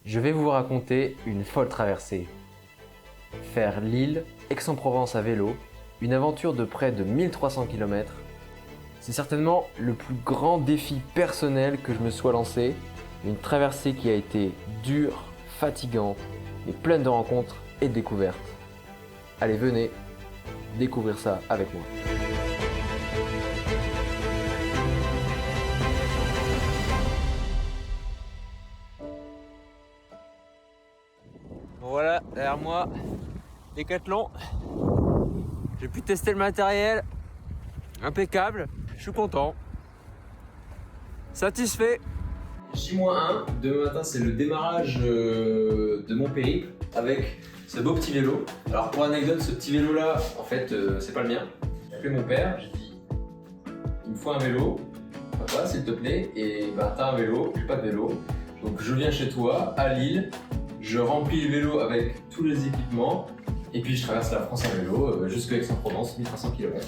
Je vais vous raconter une folle traversée. Faire Lille, Aix-en-Provence à vélo, une aventure de près de 1300 km. C'est certainement le plus grand défi personnel que je me sois lancé. Une traversée qui a été dure, fatigante, mais pleine de rencontres et de découvertes. Allez, venez découvrir ça avec moi. Bon voilà, derrière moi, Décathlon. J'ai pu tester le matériel, impeccable, je suis content, satisfait. J-1, demain matin c'est le démarrage de mon périple avec ce beau petit vélo. Alors pour anecdote, ce petit vélo là, en fait c'est pas le mien. J'ai appelé mon père, j'ai dit il me faut un vélo, papa s'il te plaît, et bah t'as un vélo, j'ai pas de vélo. Donc je viens chez toi à Lille, je remplis le vélo avec tous les équipements et puis je traverse la France en vélo jusqu'à Aix-en-Provence, 1300 km.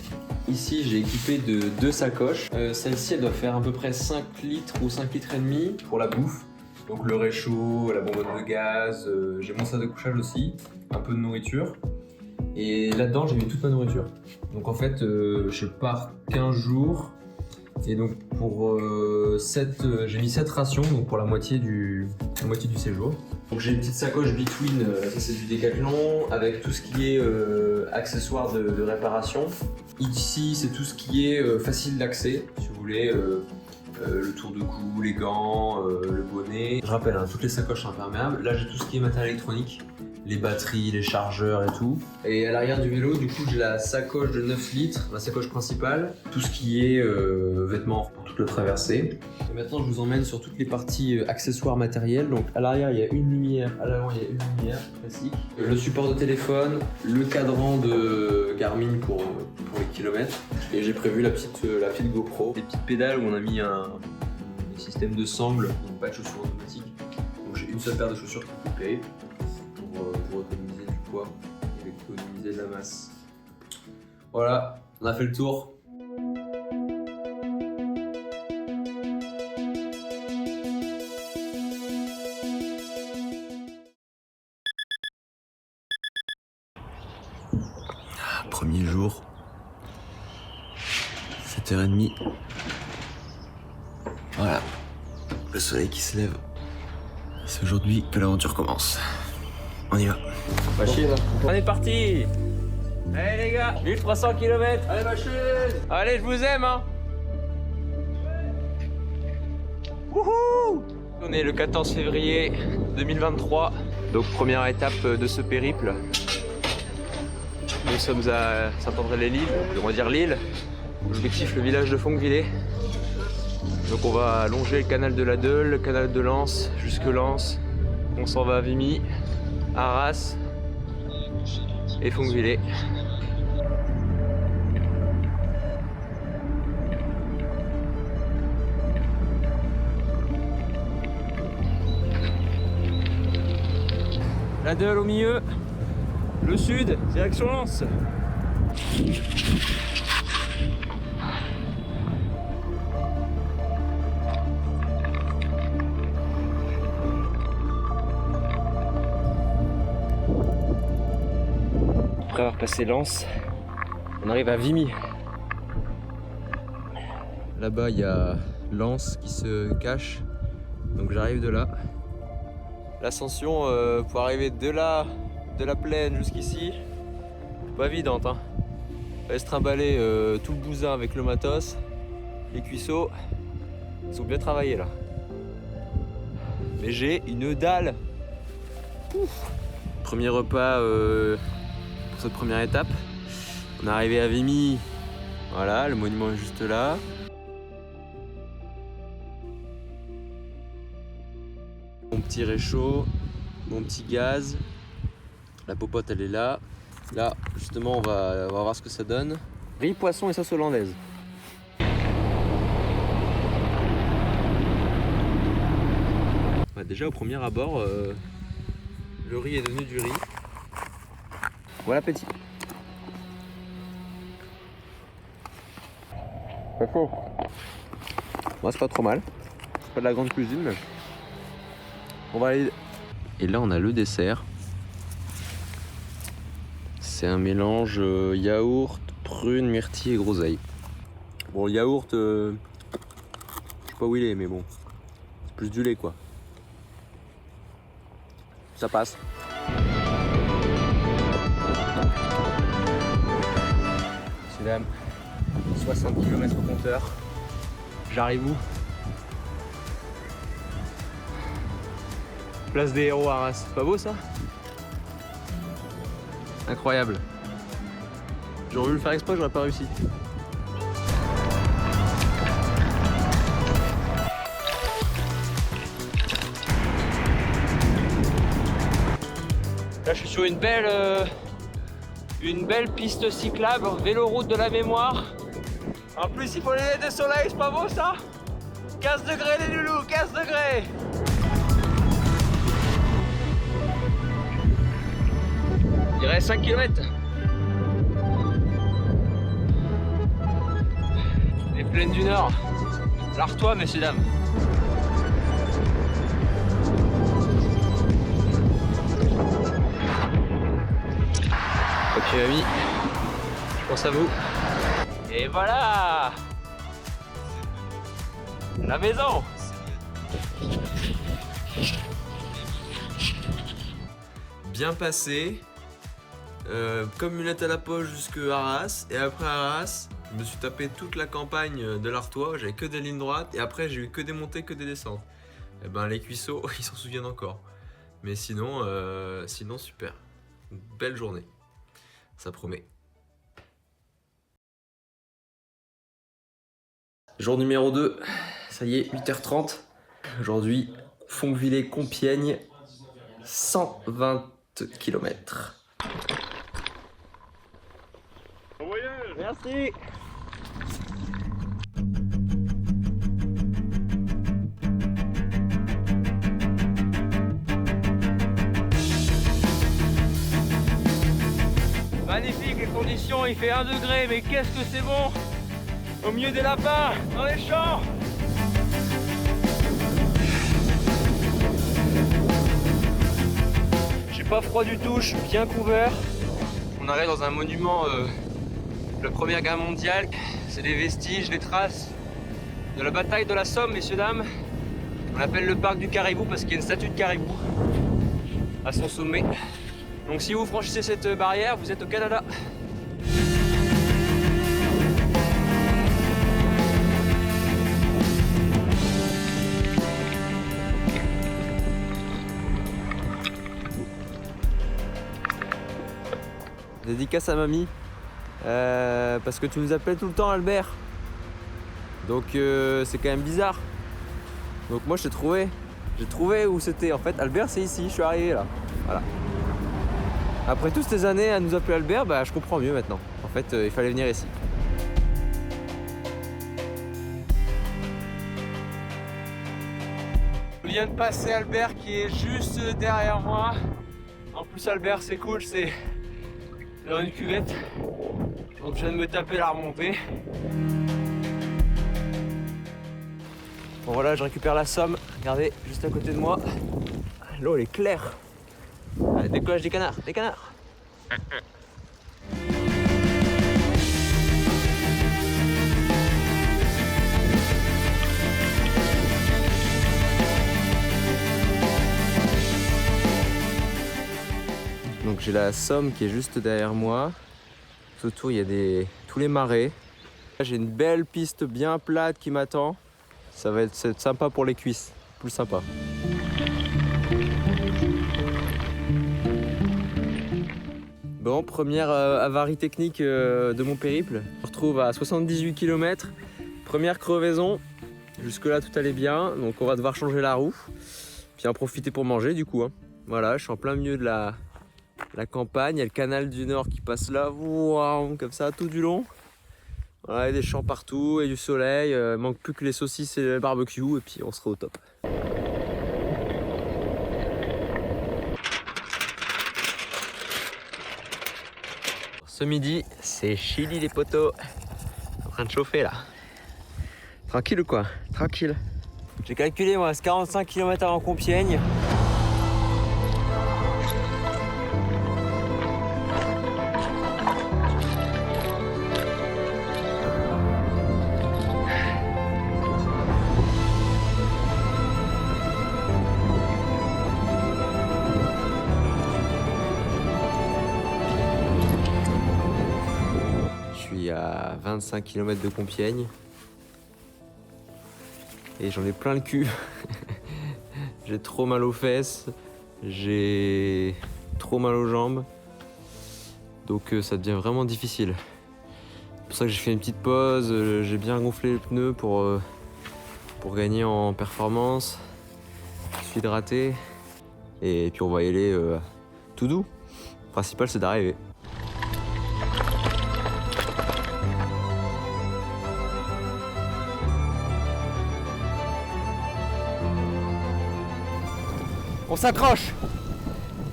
Ici j'ai équipé de 2 sacoches. Celle-ci elle doit faire à peu près 5 litres ou 5 litres et demi pour la bouffe. Donc le réchaud, la bonbonne de gaz, j'ai mon sac de couchage aussi, un peu de nourriture. Et là-dedans j'ai mis toute ma nourriture. Donc en fait je pars 15 jours. Et donc pour j'ai mis 7 rations, donc pour la moitié du séjour. Donc j'ai une petite sacoche Between, ça c'est du Décathlon, avec tout ce qui est accessoires de réparation. Ici c'est tout ce qui est facile d'accès, si vous voulez, le tour de cou, les gants, le bonnet. Je rappelle, toutes les sacoches sont imperméables. Là j'ai tout ce qui est matériel électronique, les batteries, les chargeurs et tout. Et à l'arrière du vélo, du coup, j'ai la sacoche de 9 litres, la sacoche principale, tout ce qui est vêtements pour toute la traversée. Et maintenant, je vous emmène sur toutes les parties accessoires matériels. Donc à l'arrière, il y a une lumière, à l'avant, il y a une lumière classique. Le support de téléphone, le cadran de Garmin pour les kilomètres. Et j'ai prévu la petite GoPro, les petites pédales où on a mis un système de sangle, donc pas de chaussures automatiques. Donc j'ai une seule paire de chaussures qui peut payer. Pour économiser du poids et économiser de la masse. Voilà, on a fait le tour. Premier jour, 7h30. Voilà, le soleil qui se lève. C'est aujourd'hui que l'aventure commence. On y va. Pas chier là. On est parti. Allez les gars, 1300 km. Allez machine. Allez, je vous aime hein. Wouhou. On est le 14 février 2023. Donc première étape de ce périple. Nous sommes à Saint-André-les-Lilles, on va dire Lille. L'objectif, le village de Fonquevillers. Donc on va longer le canal de la Deule, le canal de Lens, jusque Lens. On s'en va à Vimy, Arras et Fonquevillers. La Deule au milieu, le sud, direction Lens. Après avoir passé Lens, on arrive à Vimy. Là-bas, il y a Lens qui se cache, donc j'arrive de là. L'ascension pour arriver de là, de la plaine jusqu'ici, pas évidente. Hein. Fallait se trimballer tout le bousin avec le matos, les cuisseaux, ils sont bien travaillés là. Mais j'ai une dalle. Ouf. Premier repas pour cette première étape. On est arrivé à Vimy, voilà, le monument est juste là. Mon petit réchaud, mon petit gaz, la popote elle est là. Là justement on va voir ce que ça donne. Riz, poisson et sauce hollandaise. Ouais, déjà au premier abord, le riz est devenu du riz. Bon appétit. Pas faux. Moi c'est pas trop mal. C'est pas de la grande cuisine mais on va aller Et là on a le dessert. C'est un mélange yaourt, prune, myrtille et groseille. Bon, le yaourt, je sais pas où il est, mais bon, c'est plus du lait quoi. Ça passe. Messieurs, dames, 60 km au compteur. J'arrive où? Place des héros à Arras. C'est pas beau ça? Incroyable. J'aurais voulu le faire exprès, j'aurais pas réussi. Là je suis sur une belle piste cyclable, véloroute de la mémoire. En plus il faut les lunettes de soleil, c'est pas beau ça? 15 degrés les loulous, 15 degrés. Il reste 5 km. Les plaines du Nord. L'Artois, messieurs, dames. Ok, amis. Je pense à vous. Et voilà! La maison! Bien passé. Comme lunette à la poche jusque Arras, et après Arras je me suis tapé toute la campagne de l'Artois, j'avais que des lignes droites et après j'ai eu que des montées, que des descentes. Et ben les cuissots ils s'en souviennent encore, mais sinon super, une belle journée, ça promet. Jour numéro 2, ça y est, 8h30. Aujourd'hui, Fonquevillers-Compiègne, 120 km. Merci. Magnifique les conditions, il fait 1 degré, mais qu'est-ce que c'est bon! Au milieu des lapins, dans les champs! J'ai pas froid du tout, je suis bien couvert. On arrive dans un monument de la Première Guerre mondiale. C'est les vestiges, les traces de la bataille de la Somme, messieurs, dames. On appelle le parc du caribou parce qu'il y a une statue de caribou à son sommet. Donc si vous franchissez cette barrière, vous êtes au Canada. Dédicace à mamie. Parce que tu nous appelles tout le temps Albert. Donc c'est quand même bizarre. Donc moi j'ai trouvé où c'était. En fait Albert c'est ici, je suis arrivé là. Voilà. Après toutes ces années à nous appeler Albert, bah je comprends mieux maintenant. En fait il fallait venir ici. Je viens de passer Albert qui est juste derrière moi. En plus Albert c'est cool, c'est dans une cuvette. Donc je viens de me taper la remontée. Bon voilà, je récupère la Somme. Regardez, juste à côté de moi. L'eau elle est claire. Allez, décollage des canards, des canards. Donc j'ai la Somme qui est juste derrière moi. Tout autour il y a tous les marais. J'ai une belle piste bien plate qui m'attend. Ça va être sympa pour les cuisses, plus sympa. Bon, première avarie technique de mon périple. Je me retrouve à 78 km. Première crevaison. Jusque là tout allait bien, donc on va devoir changer la roue. Puis en profiter pour manger du coup. Hein. Voilà, je suis en plein milieu de la campagne. Il y a le canal du Nord qui passe là, wow, comme ça tout du long. Voilà, il y a des champs partout et du soleil. Il manque plus que les saucisses et le barbecue et puis on sera au top. Ce midi, c'est chili les potos. En train de chauffer là. Tranquille ou quoi? Tranquille. J'ai calculé, moi, c'est 45 km avant Compiègne. 25 km de Compiègne. Et j'en ai plein le cul. J'ai trop mal aux fesses, j'ai trop mal aux jambes. Donc ça devient vraiment difficile. C'est pour ça que j'ai fait une petite pause, j'ai bien gonflé les pneus pour gagner en performance. Je suis hydraté. Et puis on va y aller tout doux. Le principal c'est d'arriver. On s'accroche.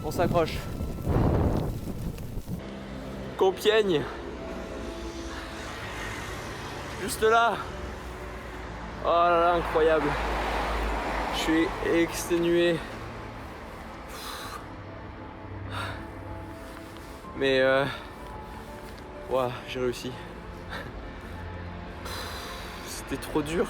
On s'accroche. Compiègne. Juste là. Oh là là, incroyable. Je suis exténué. Mais ouah, j'ai réussi. C'était trop dur.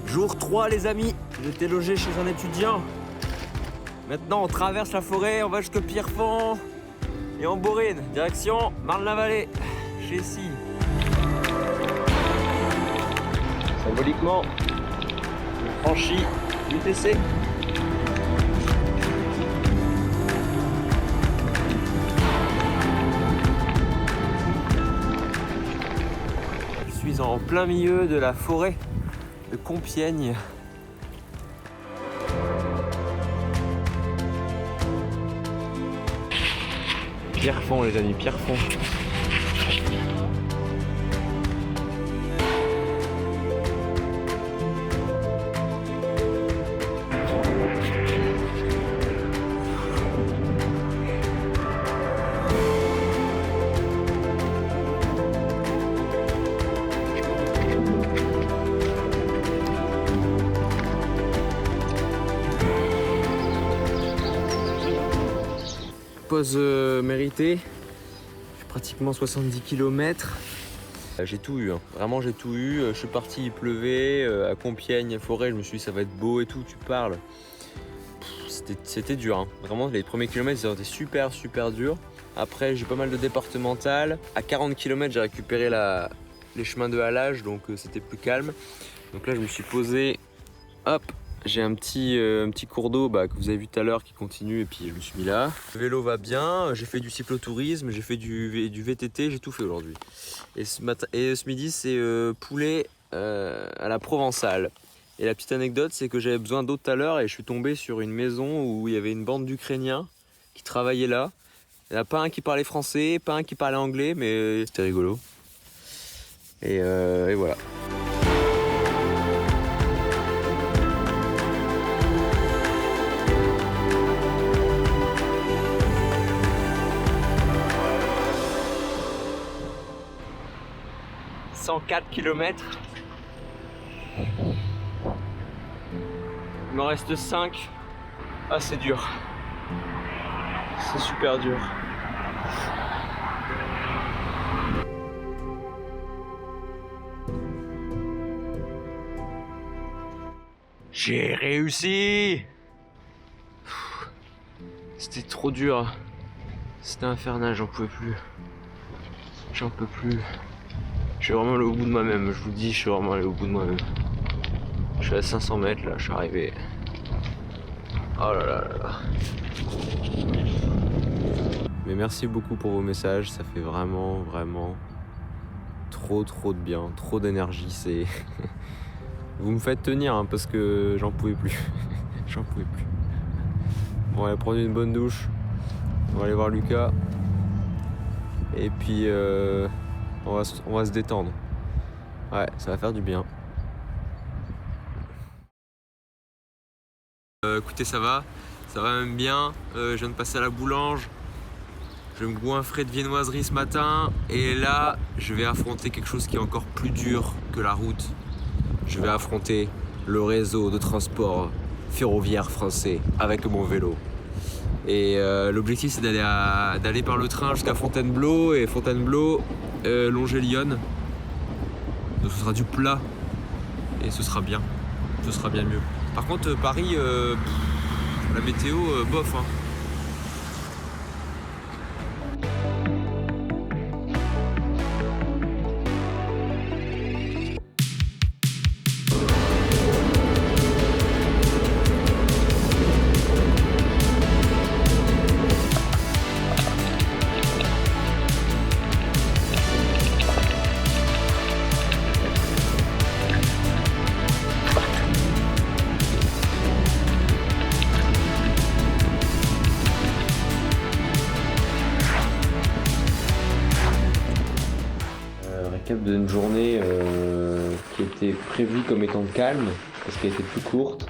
Jour 3 les amis, j'étais logé chez un étudiant. Maintenant on traverse la forêt, on va jusqu'au Pierrefonds et on bourrine, direction Marne-la-Vallée, chez Cy. Symboliquement, on franchit l'UTC. Je suis en plein milieu de la forêt de Compiègne. Pierrefonds les amis, Pierrefonds. Pause méritée, j'ai pratiquement 70 km. J'ai tout eu, hein. Vraiment j'ai tout eu. Je suis parti, il pleuvait, à Compiègne, forêt, je me suis dit ça va être beau et tout, tu parles. C'était dur, hein. Vraiment les premiers kilomètres ils ont été super durs. Après j'ai pas mal de départementales. À 40 km j'ai récupéré les chemins de halage, donc c'était plus calme. Donc là je me suis posé, hop. J'ai un petit cours d'eau que vous avez vu tout à l'heure qui continue et puis je me suis mis là. Le vélo va bien, j'ai fait du cyclotourisme, j'ai fait du VTT, j'ai tout fait aujourd'hui. Et ce midi c'est poulet à la provençale. Et la petite anecdote c'est que j'avais besoin d'eau tout à l'heure et je suis tombé sur une maison où il y avait une bande d'Ukrainiens qui travaillaient là. Il n'y en a pas un qui parlait français, pas un qui parlait anglais, mais c'était rigolo. Et voilà. « 104 km. Il m'en reste 5. Ah, c'est dur. C'est super dur. J'ai réussi! C'était trop dur. C'était infernal, j'en pouvais plus. J'en peux plus. Je suis vraiment allé au bout de moi-même, je vous le dis, je suis vraiment allé au bout de moi-même. Je suis à 500 mètres là, je suis arrivé. Oh là là là là. Mais merci beaucoup pour vos messages, ça fait vraiment trop de bien, trop d'énergie. C'est vous me faites tenir hein, parce que j'en pouvais plus. J'en pouvais plus. Bon, on va aller prendre une bonne douche. On va aller voir Lucas. Et puis on va se détendre. Ouais, ça va faire du bien. Écoutez, ça va même bien. Je viens de passer à la boulange. Je me goinfrais de viennoiserie ce matin. Et là, je vais affronter quelque chose qui est encore plus dur que la route. Je vais affronter le réseau de transport ferroviaire français avec mon vélo. Et l'objectif c'est d'aller par le train jusqu'à Fontainebleau et Fontainebleau longer Lyon. Donc ce sera du plat et ce sera bien mieux. Par contre Paris, la météo bof hein. D'une journée qui était prévue comme étant calme parce qu'elle était plus courte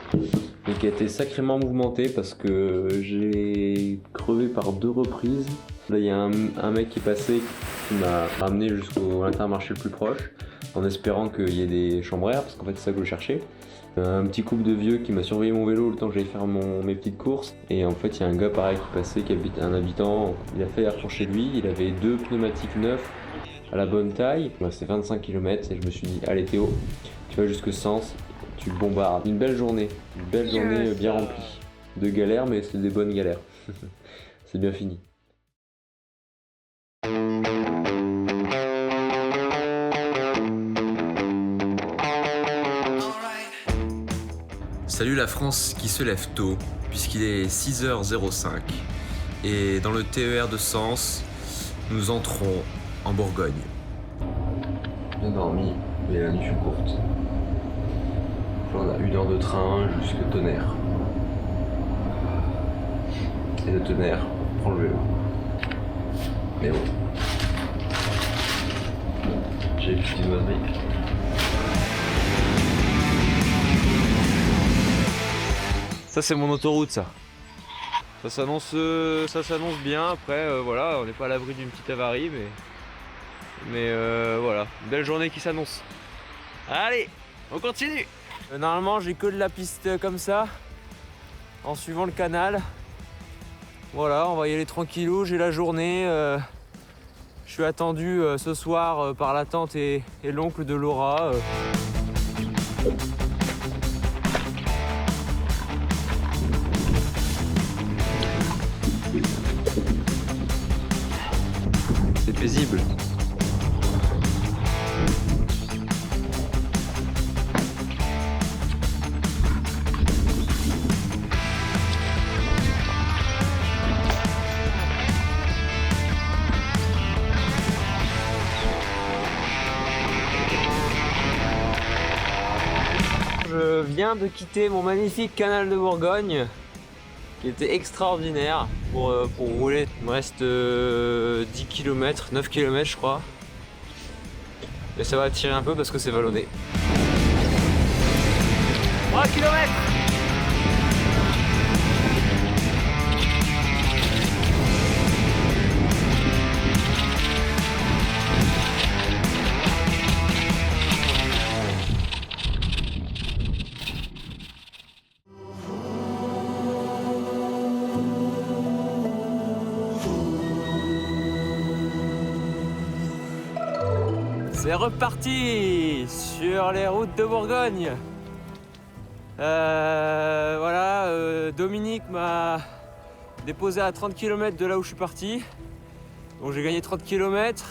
mais qui a été sacrément mouvementée parce que j'ai crevé par 2 reprises. Là il y a un mec qui est passé qui m'a ramené jusqu'au Intermarché le plus proche en espérant qu'il y ait des chambres air parce qu'en fait c'est ça que je cherchais. Un petit couple de vieux qui m'a surveillé mon vélo le temps que j'allais faire mes petites courses et en fait il y a un gars pareil qui passait, un habitant, il a fait air chez lui, il avait 2 pneumatiques neufs à la bonne taille. C'est 25 km et je me suis dit allez Théo, tu vas jusque Sens, tu bombardes. Une belle journée bien remplie de galères, mais c'est des bonnes galères. C'est bien fini. Salut la France qui se lève tôt puisqu'il est 6h05 et dans le TER de Sens nous entrons en Bourgogne. Bien dormi, mais la nuit fut courte. Là, on a 1 heure de train jusqu'à Tonnerre. Et de Tonnerre, on prend le vélo. Mais bon. J'ai plus de ma vie. Ça c'est mon autoroute ça. Ça s'annonce bien, après voilà, on n'est pas à l'abri d'une petite avarie, mais voilà, une belle journée qui s'annonce. Allez, on continue. Normalement j'ai que de la piste comme ça, en suivant le canal. Voilà, on va y aller tranquillou, j'ai la journée. Je suis attendu ce soir par la tante et l'oncle de Laura. C'est paisible. Je viens de quitter mon magnifique canal de Bourgogne qui était extraordinaire pour rouler. Il me reste 10 km, 9 km je crois. Et ça va tirer un peu parce que c'est vallonné. 3 km. C'est reparti sur les routes de Bourgogne. Voilà, Dominique m'a déposé à 30 km de là où je suis parti. Donc j'ai gagné 30 km.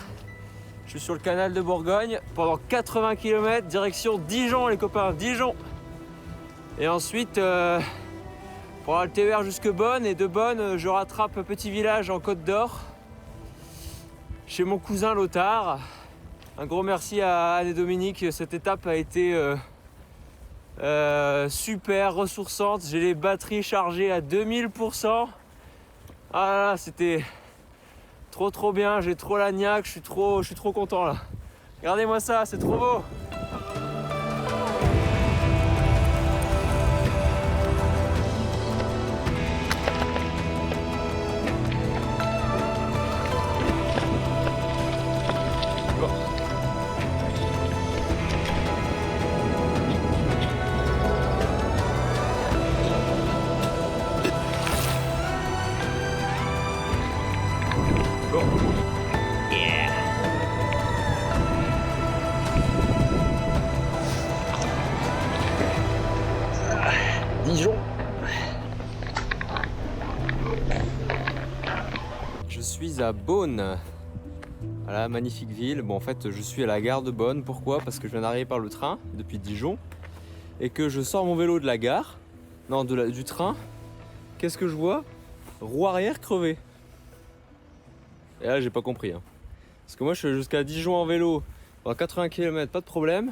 Je suis sur le canal de Bourgogne pendant 80 km, direction Dijon les copains, Dijon. Et ensuite, pour avoir le TER jusque Bonn, et de Bonn, je rattrape un petit village en Côte d'Or, chez mon cousin Lothar. Un gros merci à Anne et Dominique, cette étape a été super ressourçante. J'ai les batteries chargées à 2000%. Ah là là, c'était trop bien, j'ai trop la niaque, je suis trop content là. Regardez-moi ça, c'est trop beau. suis à Beaune. Voilà, magnifique ville. Bon, en fait, je suis à la gare de Beaune. Pourquoi? Parce que je viens d'arriver par le train depuis Dijon et que je sors mon vélo de la gare, non, du train. Qu'est-ce que je vois? Roue arrière crevée. Et là, j'ai pas compris. Hein. Parce que moi, je suis jusqu'à Dijon en vélo, à 80 km, pas de problème.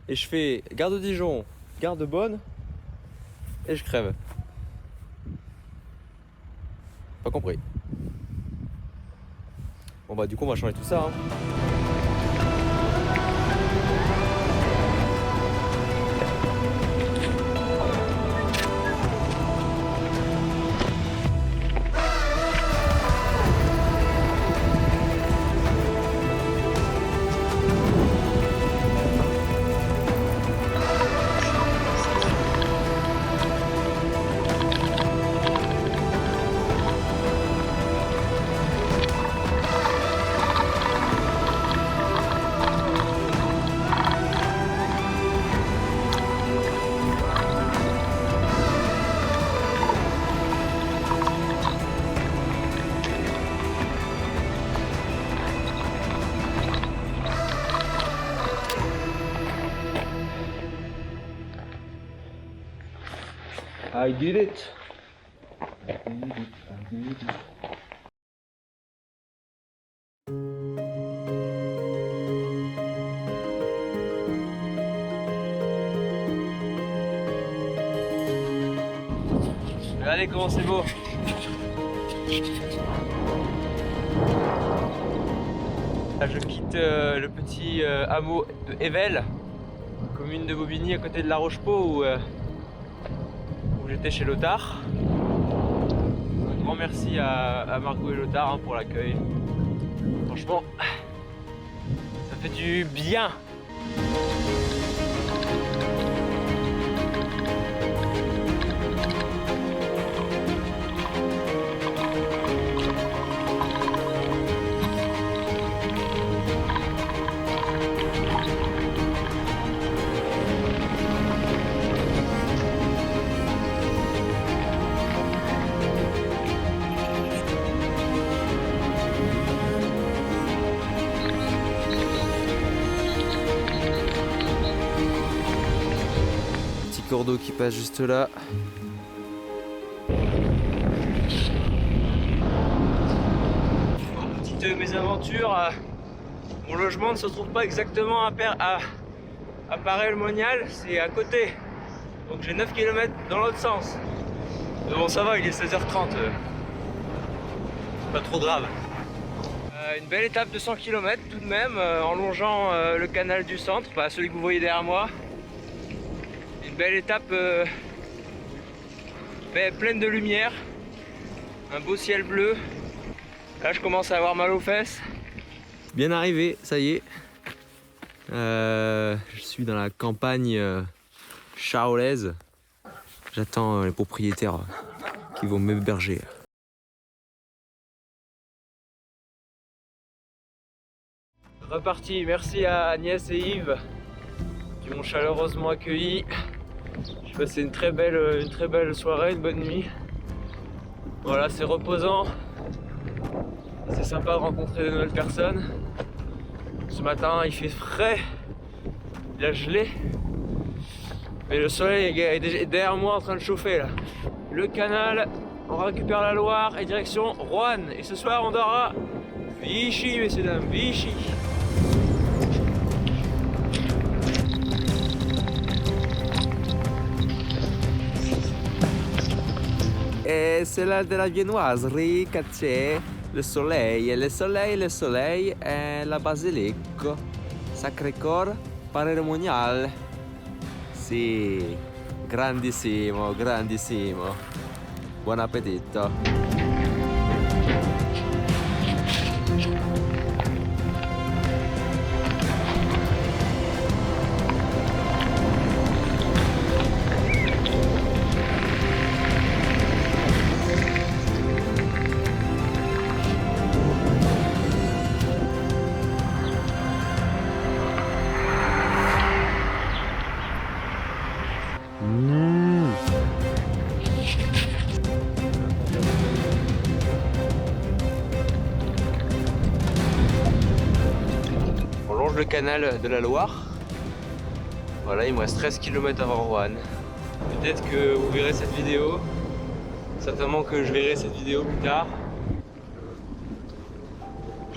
Et je fais gare de Dijon, gare de Beaune, et je crève. Pas compris. Bon bah du coup on va changer tout ça. Hein. I did it. Regardez comment c'est beau. Là, je quitte le petit hameau de Ével, commune de Bobigny à côté de La Roche-Pau où j'étais chez Lothar. Un grand merci à Margot et Lothar pour l'accueil. Franchement, ça fait du bien. Cours d'eau qui passe juste là. Petite mésaventure, mon logement ne se trouve pas exactement à Paray-le-Monial, c'est à côté. Donc j'ai 9 km dans l'autre sens. Mais bon ça va, il est 16h30. Pas trop grave. Une belle étape de 100 km tout de même, en longeant le canal du centre, pas celui que vous voyez derrière moi. Une belle étape pleine de lumière, un beau ciel bleu. Là je commence à avoir mal aux fesses. Bien arrivé, ça y est. Je suis dans la campagne charolaise. J'attends les propriétaires qui vont m'héberger. Reparti, merci à Agnès et Yves qui m'ont chaleureusement accueilli. J'ai passé une très belle soirée, une bonne nuit. Voilà, c'est reposant. C'est sympa de rencontrer de nouvelles personnes. Ce matin, il fait frais. Il a gelé. Mais le soleil est derrière moi en train de chauffer là. Le canal, on récupère la Loire et direction Roanne. Et ce soir, on dort à Vichy, messieurs dames, Vichy. Et c'est l'heure de la viennoiserie, c'è le soleil, le soleil, le soleil et la basilique. Sacré-Cœur, Paray-le-Monial. Sì, grandissimo, grandissimo. Buon appetito. le canal de la Loire. Voilà, il me reste 13 km avant Roanne. Peut-être que vous verrez cette vidéo. Certainement que je verrai cette vidéo plus tard.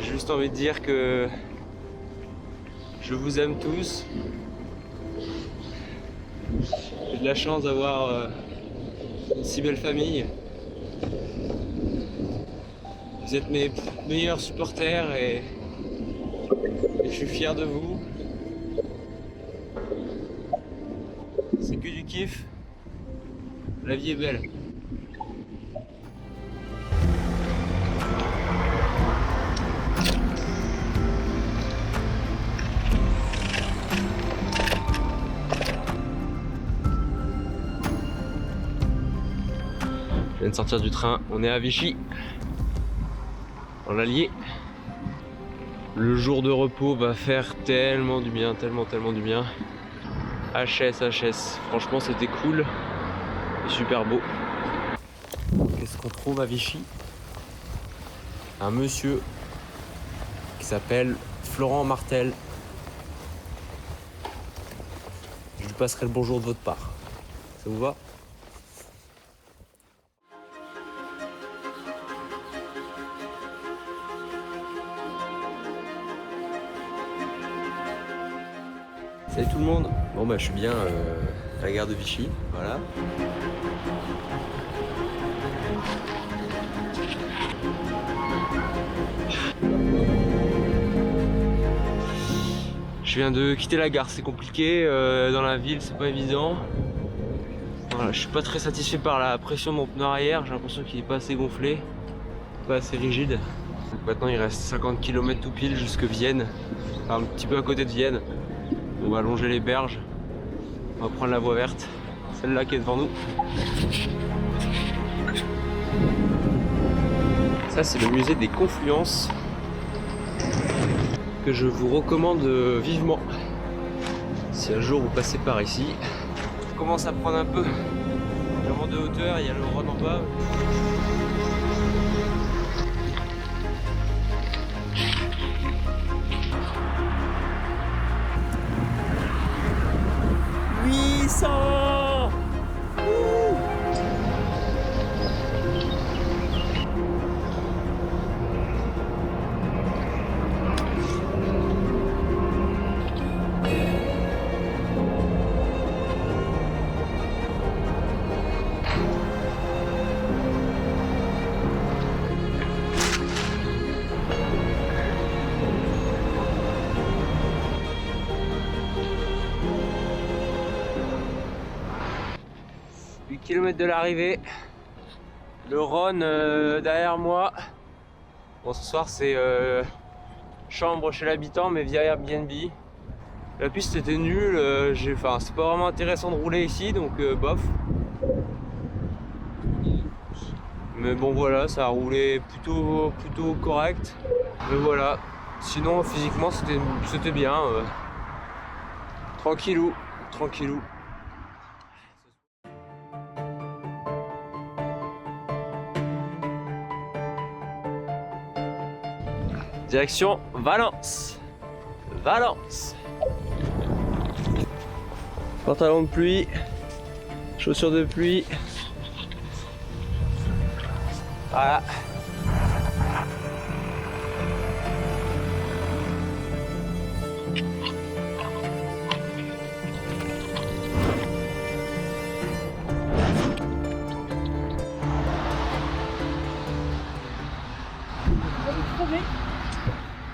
J'ai juste envie de dire que je vous aime tous. J'ai de la chance d'avoir une si belle famille. Vous êtes mes meilleurs supporters et je suis fier de vous. C'est que du kiff. La vie est belle. Je viens de sortir du train, on est à Vichy, dans l'Allier. Le jour de repos va faire tellement du bien, tellement du bien. HS, franchement c'était cool et super beau. Qu'est-ce qu'on trouve à Vichy? Un monsieur qui s'appelle Florent Martel. Je lui passerai le bonjour de votre part. Ça vous va? Salut tout le monde. Bon bah je suis bien à la gare de Vichy, voilà. Je viens de quitter la gare, c'est compliqué, dans la ville c'est pas évident. Voilà, je suis pas très satisfait par la pression de mon pneu arrière, j'ai l'impression qu'il est pas assez gonflé, pas assez rigide. Donc maintenant il reste 50 km tout pile jusque Vienne, enfin, un petit peu à côté de Vienne. On va longer les berges, on va prendre la voie verte, celle-là qui est devant nous. Ça c'est le musée des Confluences que je vous recommande vivement si un jour vous passez par ici. Je commence à prendre un peu vraiment de hauteur, il y a le Rhône en bas. Kilomètres de l'arrivée, le Rhône derrière moi. Bon, ce soir c'est chambre chez l'habitant mais via Airbnb. La piste était nulle, enfin c'est pas vraiment intéressant de rouler ici donc bof. Mais bon voilà, ça a roulé plutôt correct. Mais voilà, sinon physiquement c'était bien. Tranquillou. Direction Valence. Pantalon de pluie, chaussures de pluie. Voilà.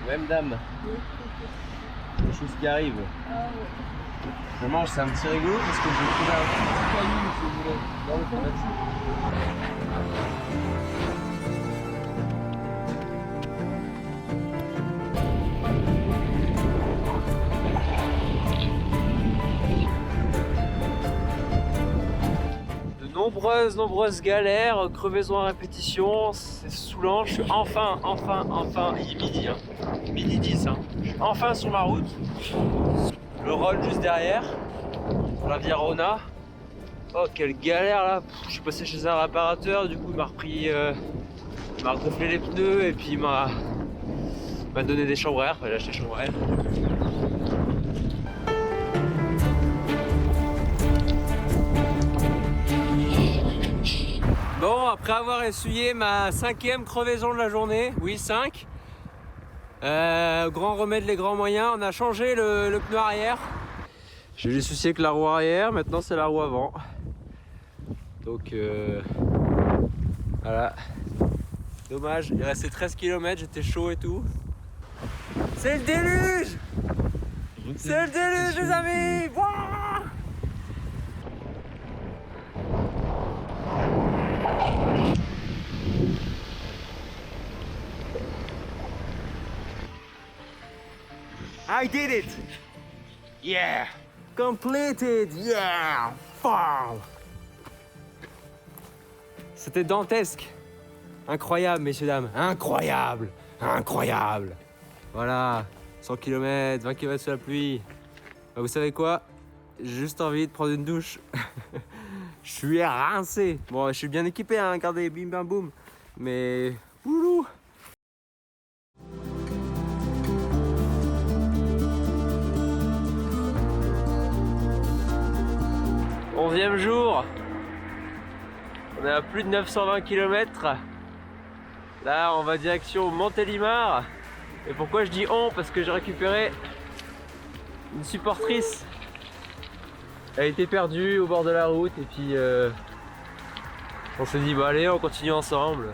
Même dame. Des choses qui arrivent. Je mange, c'est un petit rigolo parce que j'ai trouvé un petit caillou si vous voulez. Dans le fond. Nombreuses galères, crevaisons à répétition, c'est saoulant. Je suis enfin, il est midi, hein. Midi 10, hein. Je suis enfin sur ma route. Le Rhône juste derrière, la Via Rona. Oh quelle galère là. Je suis passé chez un réparateur, du coup il m'a repris, il m'a regonflé les pneus et puis il m'a donné des chambres à air, j'ai acheté des chambres à air. Bon, après avoir essuyé ma 5e crevaison de la journée, oui 5, grand remède les grands moyens, on a changé le pneu arrière. J'ai eu les soucis avec la roue arrière, maintenant c'est la roue avant. Donc voilà, dommage, il restait 13 km, j'étais chaud et tout. C'est le déluge! C'est le déluge les amis! Wouah! I did it! Yeah! Completed! Yeah! Wow! C'était dantesque! Incroyable, messieurs, dames! Incroyable! Incroyable! Voilà! 100 km, 20 km sous la pluie. Bah, vous savez quoi? J'ai juste envie de prendre une douche. Je suis rincé. Bon, je suis bien équipé, hein, regardez, bim bam boum. Mais... Oulou! 11e jour, on est à plus de 920 km. Là on va direction Montélimar. Et pourquoi je dis on? Parce que j'ai récupéré une supportrice. Elle était perdue au bord de la route et puis on s'est dit bah allez on continue ensemble.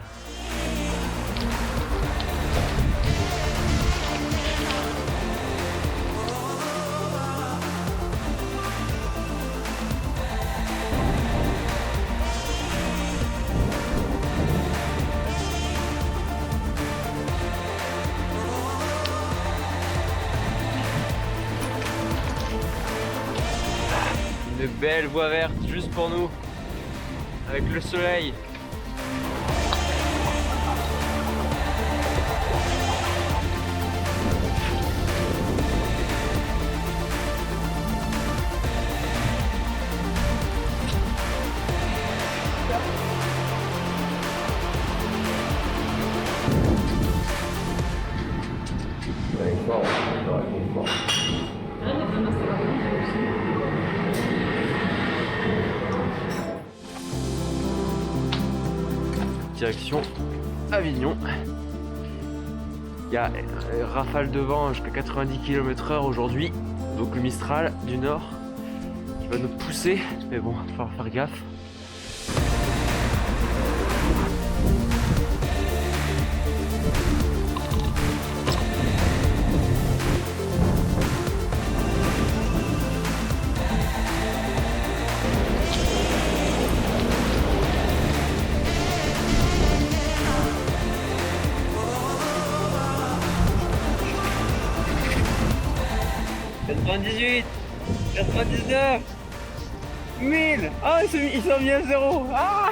Une belle voie verte juste pour nous, avec le soleil. Direction Avignon. Il y a rafale de vent jusqu'à 90 km/h aujourd'hui, donc le Mistral du Nord qui va nous pousser, mais bon, il va falloir faire gaffe. « 99, 1000, ah ils sont mis à 0, ah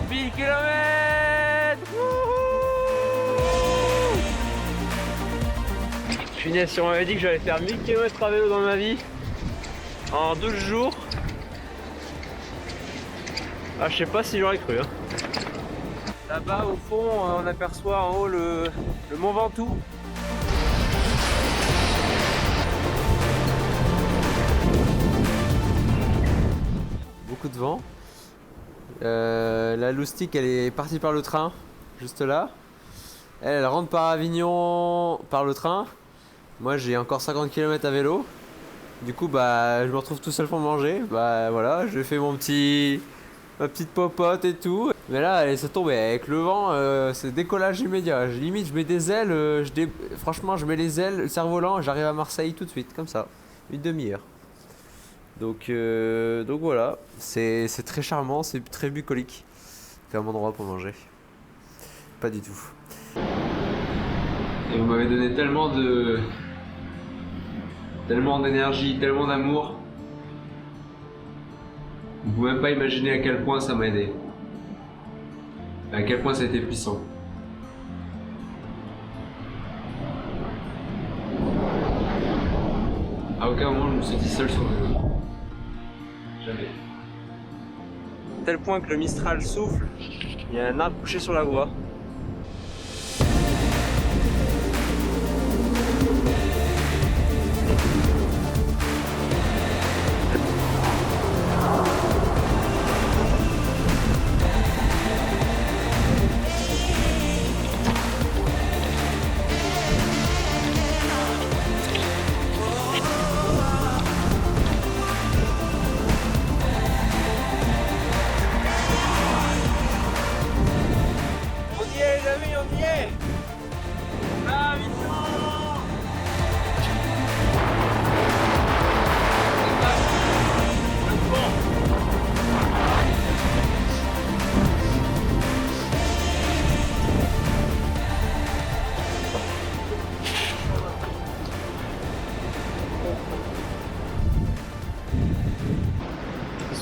1000 km. Punaise, si on m'avait dit que j'allais faire 1000 km à vélo dans ma vie en 12 jours, ah, je sais pas si j'aurais cru, hein. Là-bas au fond on aperçoit en haut le Mont Ventoux. Beaucoup de vent. La loustique elle est partie par le train, juste là. Elle rentre par Avignon par le train. Moi j'ai encore 50 km à vélo. Du coup bah je me retrouve tout seul pour manger. Bah voilà, je fais ma petite popote et tout. Mais là elle se tombe avec le vent, c'est décollage immédiat. Limite je mets des ailes, franchement je mets les ailes, le cerf-volant, j'arrive à Marseille tout de suite, comme ça. Une demi-heure. Donc voilà, c'est très charmant, c'est très bucolique comme endroit pour manger. Pas du tout. Et vous m'avez donné tellement d'énergie, tellement d'amour. Vous pouvez même pas imaginer à quel point ça m'a aidé. À quel point ça a été puissant. À aucun moment je me suis dit seul sur le vélo. Jamais. À tel point que le Mistral souffle, il y a un arbre couché sur la voie.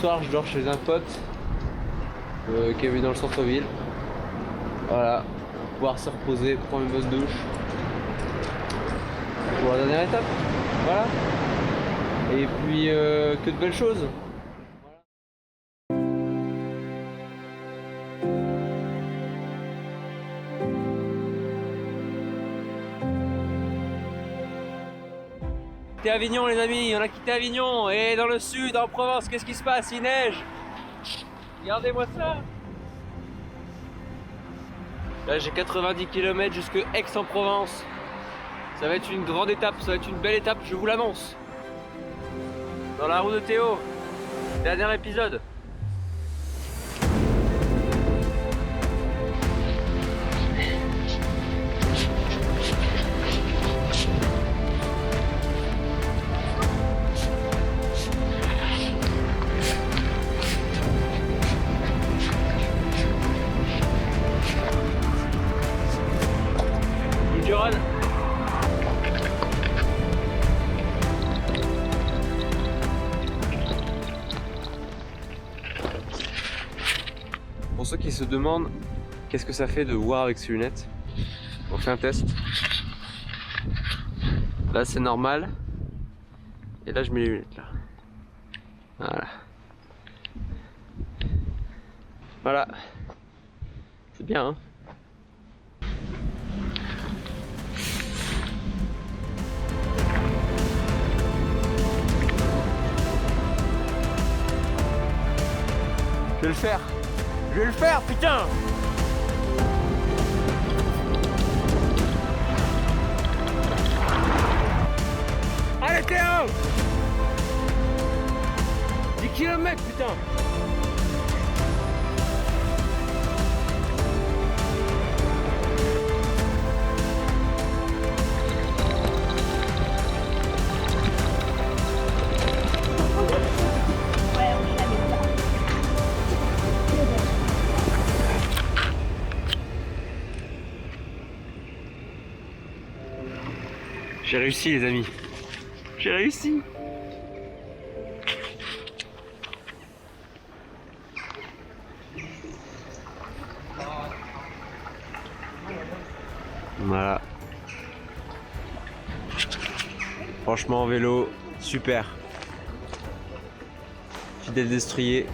soir, je dors chez un pote qui est venu dans le centre-ville. Voilà, pour pouvoir se reposer, prendre une bonne douche. Pour la dernière étape. Voilà. Et puis que de belles choses. Avignon les amis, on a quitté Avignon et dans le sud, en Provence, qu'est-ce qui se passe? Il neige. Regardez-moi ça. Là j'ai 90 km jusque Aix-en-Provence. Ça va être une grande étape, ça va être une belle étape, je vous l'annonce. Dans la roue de Théo, dernier épisode. Pour ceux qui se demandent qu'est-ce que ça fait de voir avec ses lunettes, on fait un test. Là c'est normal. Et là je mets les lunettes là. Voilà. Voilà. C'est bien hein. Je vais le faire. Je vais le faire, putain! Allez Théo! 10 km, putain! J'ai réussi les amis, j'ai réussi. Voilà. Franchement en vélo, super. Fidèle destrier.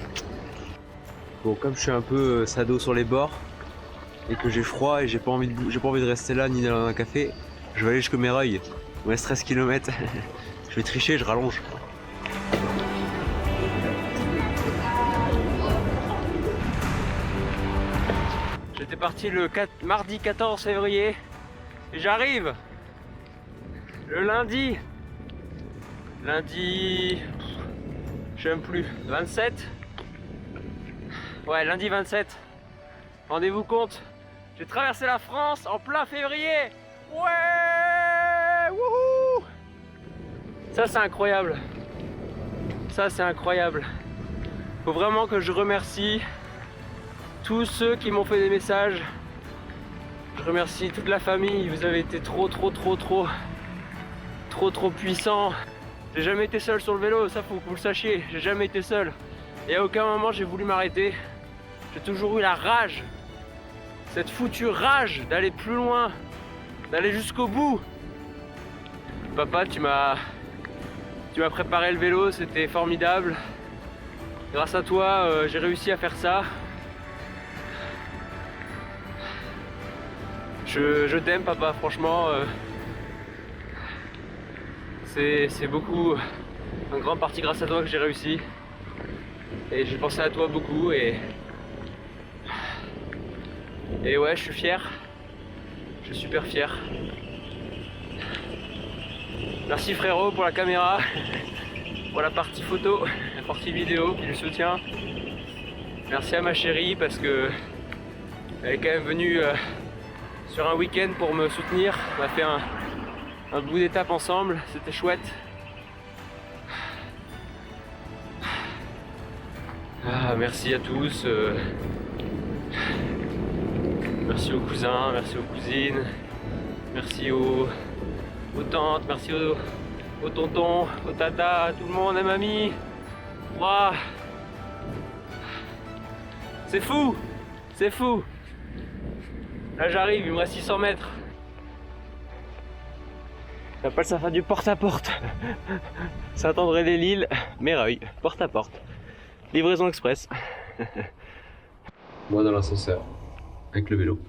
Bon comme je suis un peu sado sur les bords et que j'ai froid et j'ai pas envie de rester là ni dans un café, je vais aller jusqu'au Méreuil. Il me reste 13 km. Je vais tricher, je rallonge. J'étais parti le mardi 14 février et j'arrive le lundi. Je sais même plus, 27. Ouais, lundi 27. Rendez-vous compte, j'ai traversé la France en plein février. Ouais, wouhou! Ça c'est incroyable. Ça c'est incroyable. Faut vraiment que je remercie tous ceux qui m'ont fait des messages. Je remercie toute la famille. Vous avez été trop puissants. J'ai jamais été seul sur le vélo, ça faut que vous le sachiez. J'ai jamais été seul. Et à aucun moment j'ai voulu m'arrêter. J'ai toujours eu la rage. Cette foutue rage d'aller plus loin. D'aller jusqu'au bout. Papa, tu m'as préparé le vélo, c'était formidable. Grâce à toi, j'ai réussi à faire ça. Je t'aime papa, franchement. C'est beaucoup, en grande partie grâce à toi que j'ai réussi. Et j'ai pensé à toi beaucoup et ouais, je suis fier. Je suis super fier. Merci frérot pour la caméra, pour la partie photo, la partie vidéo qui le soutient. Merci à ma chérie parce que elle est quand même venue sur un week-end pour me soutenir. On a fait un bout d'étape ensemble, c'était chouette. Merci à tous. Merci aux cousins, merci aux cousines, merci aux tantes, merci aux tontons, aux tatas, à tout le monde, à mamie. Ouah, C'est fou! C'est fou! Là j'arrive, il me reste 600 mètres. J'appelle ça faire du porte-à-porte. Saint-André-les-Lilles, Méreuil, porte-à-porte. Livraison express. Moi dans l'ascenseur, avec le vélo.